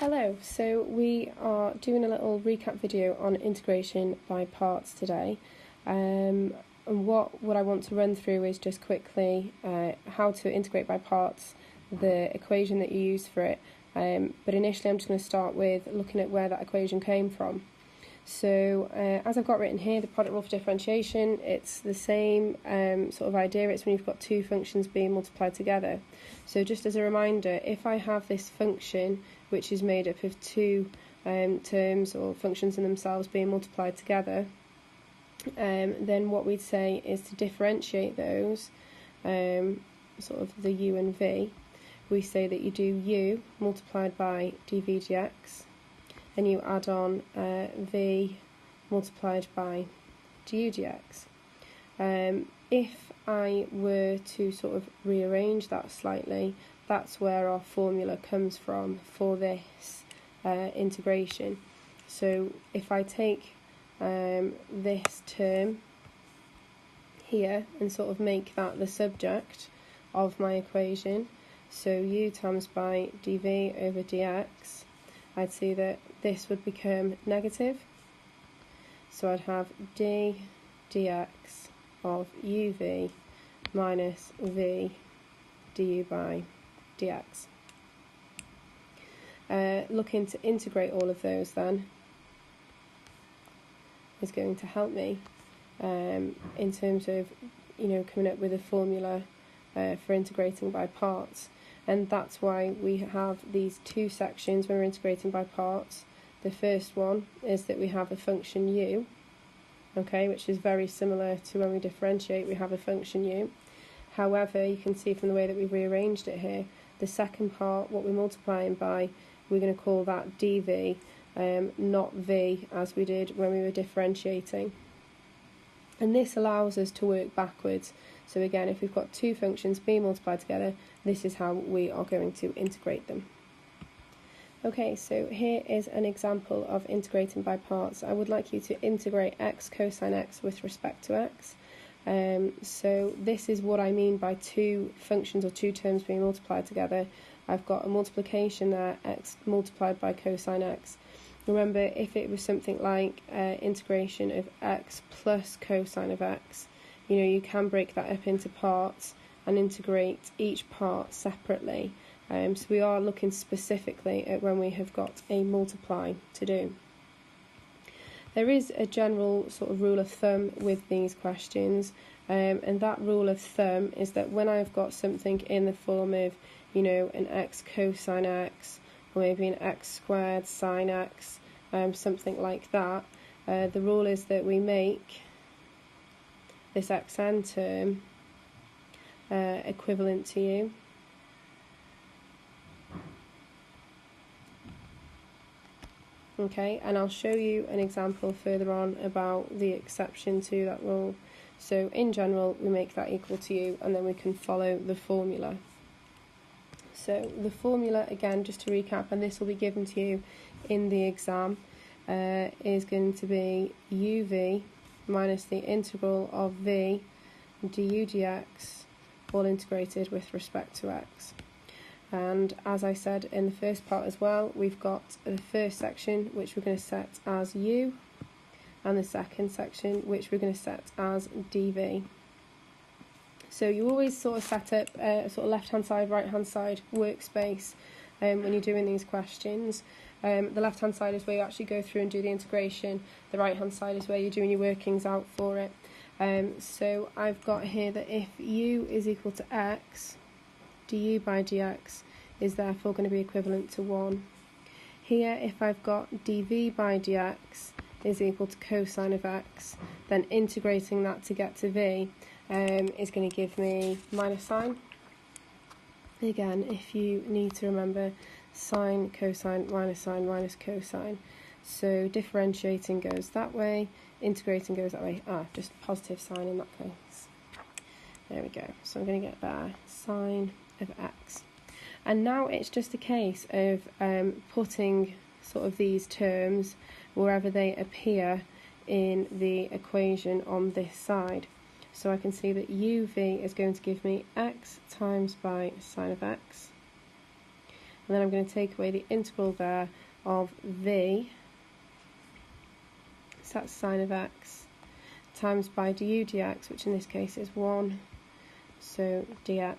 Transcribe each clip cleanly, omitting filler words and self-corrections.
Hello, so we are doing a little recap video on integration by parts today. And what I want to run through is just quickly how to integrate by parts, the equation that you use for it. But initially I'm just going to start with looking at where that equation came from. So as I've got written here, the product rule for differentiation, it's the same sort of idea. It's when you've got two functions being multiplied together. So just as a reminder, if I have this function which is made up of two terms or functions in themselves being multiplied together, then what we'd say is to differentiate those, sort of the u and v, we say that you do u multiplied by dv dx, and you add on v multiplied by du dx. If I were to sort of rearrange that slightly, that's where our formula comes from for this integration. So if I take this term here and sort of make that the subject of my equation, so u times by dv over dx, I'd see that this would become negative. So I'd have d dx of uv minus v du by dx. Looking to integrate all of those then is going to help me in terms of coming up with a formula for integrating by parts, and that's why we have these two sections when we're integrating by parts. The first one is that we have a function u, which is very similar to when we differentiate, we have a function u. However, you can see from the way that we've rearranged it here, the second part, what we're multiplying by, we're going to call that dv, not v, as we did when we were differentiating. And this allows us to work backwards. So again, if we've got two functions being multiplied together, this is how we are going to integrate them. Okay, so here is an example of integrating by parts. I would like you to integrate x cosine x with respect to x. So this is what I mean by two functions or two terms being multiplied together. I've got a multiplication there, x multiplied by cosine x. Remember, if it was something like integration of x plus cosine of x, you can break that up into parts and integrate each part separately. So we are looking specifically at when we have got a multiply to do. There is a general sort of rule of thumb with these questions, and that rule of thumb is that when I've got something in the form of, an x cosine x, or maybe an x squared sine x, something like that, the rule is that we make this xn term equivalent to u. Okay, and I'll show you an example further on about the exception to that rule. So in general, we make that equal to u, and then we can follow the formula. So the formula, again, just to recap, and this will be given to you in the exam, is going to be uv minus the integral of v du dx, all integrated with respect to x. And as I said in the first part as well, we've got the first section which we're going to set as u, and the second section which we're going to set as dv. So you always sort of set up a sort of left-hand side, right-hand side workspace when you're doing these questions. The left-hand side is where you actually go through and do the integration. The right-hand side is where you're doing your workings out for it. So I've got here that if u is equal to x, du by dx is therefore going to be equivalent to 1. Here, if I've got dv by dx is equal to cosine of x, then integrating that to get to v is going to give me minus sign. Again, if you need to remember, sine, cosine, minus cosine. So differentiating goes that way, integrating goes that way. Just positive sign in that case. There we go. So I'm going to get there, sine of x. And now it's just a case of putting sort of these terms wherever they appear in the equation on this side. So I can see that uv is going to give me x times by sine of x, and then I'm going to take away the integral there of v, so that's sine of x, times by du dx, which in this case is 1, so dx.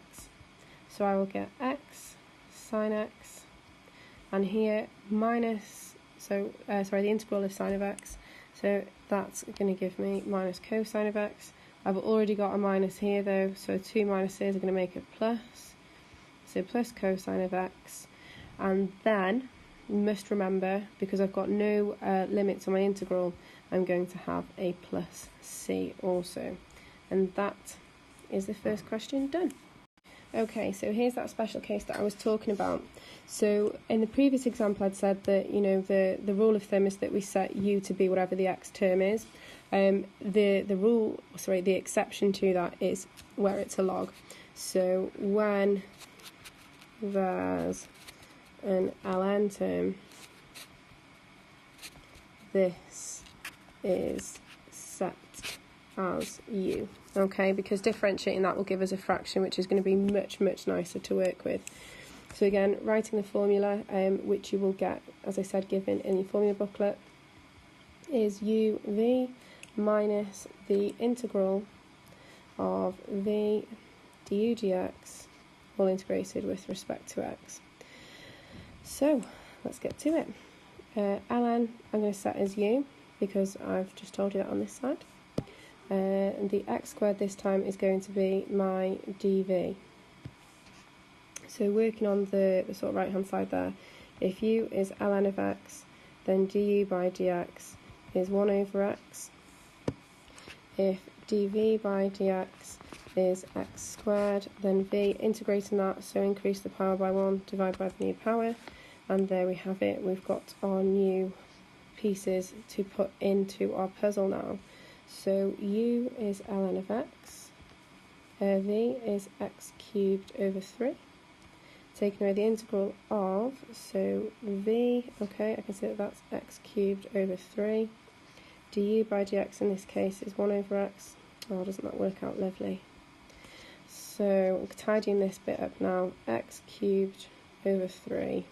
So I will get x sine x, and here minus, the integral of sine of x, so that's going to give me minus cosine of x. I've already got a minus here though, so 2 minuses are going to make a plus, so plus cosine of x, and then you must remember, because I've got no limits on my integral, I'm going to have a plus c also, and that is the first question done. Okay, so here's that special case that I was talking about. So in the previous example I'd said that, you know, the rule of thumb is that we set u to be whatever the x term is. The exception to that is where it's a log. So when there's an ln term, this is set as u. Okay, because differentiating that will give us a fraction, which is going to be much nicer to work with. So again, writing the formula, which you will get, as I said, given in the formula booklet, is uv minus the integral of v du dx, all integrated with respect to x. So let's get to it. Ln I'm going to set as u, because I've just told you that on this side. And the x squared this time is going to be my dv. So working on the sort of right hand side there, if u is ln of x, then du by dx is 1 over x. If dv by dx is x squared, then v, integrating that, so increase the power by 1, divide by the new power, and there we have it. We've got our new pieces to put into our puzzle now. So u is ln of x, v is x cubed over 3, taking away the integral of, so v, okay, I can see that that's x cubed over 3, du by dx in this case is 1 over x. Oh, doesn't that work out lovely? So tidying this bit up now, x cubed over 3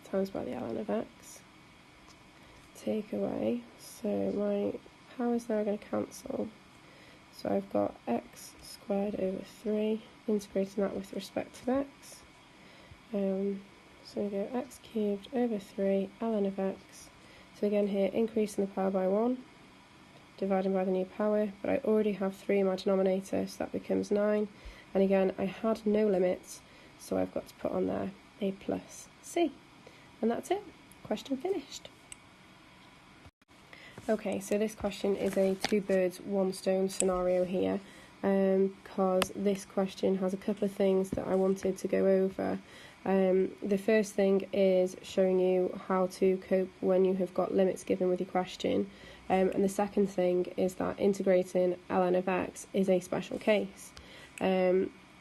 times by the ln of x, take away, so my powers there are going to cancel, so I've got x squared over 3, integrating that with respect to x, so we go x cubed over 3 ln of x, so again here increasing the power by 1, dividing by the new power, but I already have 3 in my denominator, so that becomes 9, and again I had no limits, so I've got to put on there a plus c, and that's it, question finished. Okay, so this question is a 2 birds 1 stone scenario here, because this question has a couple of things that I wanted to go over. The first thing is showing you how to cope when you have got limits given with your question, and the second thing is that integrating ln of x is a special case.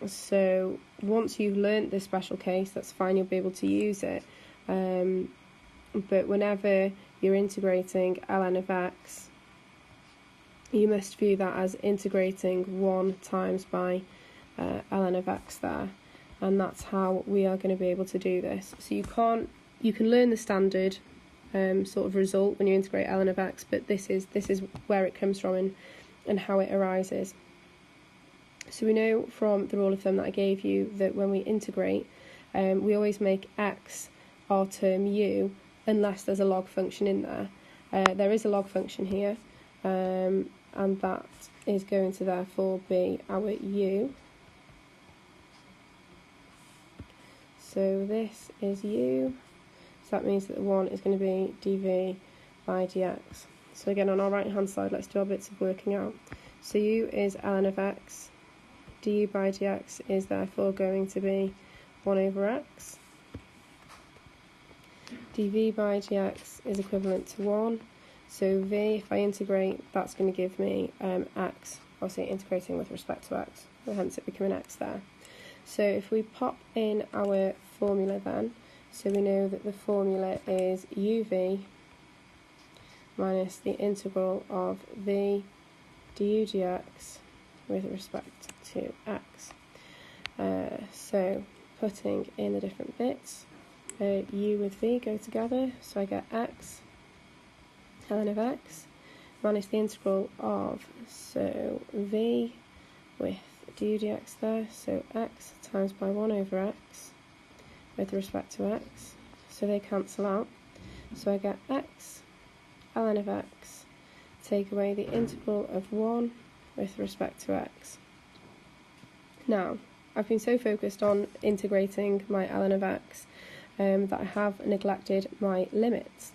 So once you've learnt this special case, that's fine, you'll be able to use it, but whenever you're integrating ln of x, you must view that as integrating 1 times by ln of x there, and that's how we are going to be able to do this. So you can learn the standard sort of result when you integrate ln of x, but this is where it comes from and how it arises. So we know from the rule of thumb that I gave you that when we integrate, we always make x our term u, unless there's a log function in there. There is a log function here, and that is going to therefore be our u. So this is u, so that means that the 1 is going to be dv by dx. So again, on our right hand side, let's do our bits of working out. So u is ln of x, du by dx is therefore going to be 1 over x. dv by dx is equivalent to 1, so v, if I integrate, that's going to give me x, obviously integrating with respect to x, so hence it becoming x there. So if we pop in our formula then, so we know that the formula is uv minus the integral of v du dx with respect to x. So putting in the different bits. U with V go together, so I get x ln of x minus the integral of, so V with du dx there, so x times by 1 over x with respect to x, so they cancel out, so I get x ln of x, take away the integral of 1 with respect to x. Now, I've been so focused on integrating my ln of x that I have neglected my limits.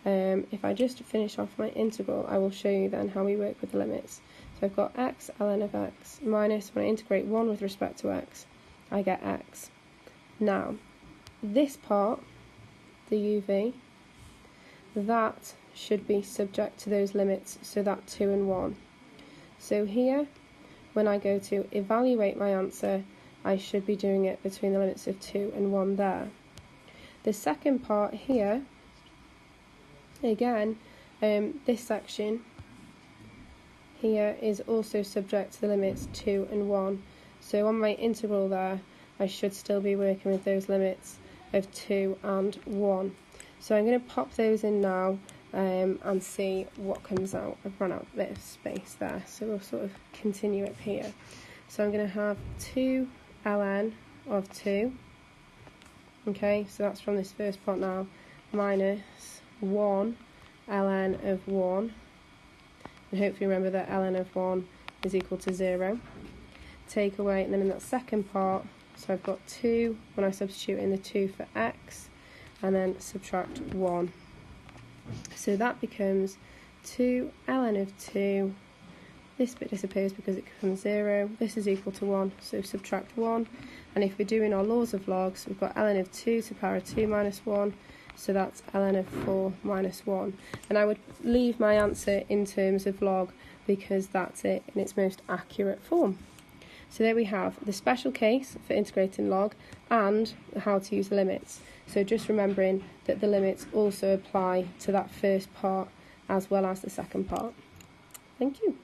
If I just finish off my integral, I will show you then how we work with the limits. So I've got x ln of x minus, when I integrate 1 with respect to x, I get x. Now, this part, the uv, that should be subject to those limits, so that 2 and 1. So here, when I go to evaluate my answer, I should be doing it between the limits of 2 and 1 there. The second part here, again, this section here is also subject to the limits 2 and 1. So on my integral there, I should still be working with those limits of 2 and 1. So I'm going to pop those in now and see what comes out. I've run out a bit of space there, so we'll sort of continue up here. So I'm going to have 2 ln of 2, okay, so that's from this first part now, minus 1 ln of 1, and hopefully remember that ln of 1 is equal to 0. Take away, and then in that second part, so I've got 2 when I substitute in the 2 for x, and then subtract 1. So that becomes 2 ln of 2, this bit disappears because it becomes 0, this is equal to 1, so subtract 1, and if we're doing our laws of logs, we've got ln of 2 to the power of 2 minus 1, so that's ln of 4 minus 1. And I would leave my answer in terms of log because that's it in its most accurate form. So there we have the special case for integrating log and how to use the limits. So just remembering that the limits also apply to that first part as well as the second part. Thank you.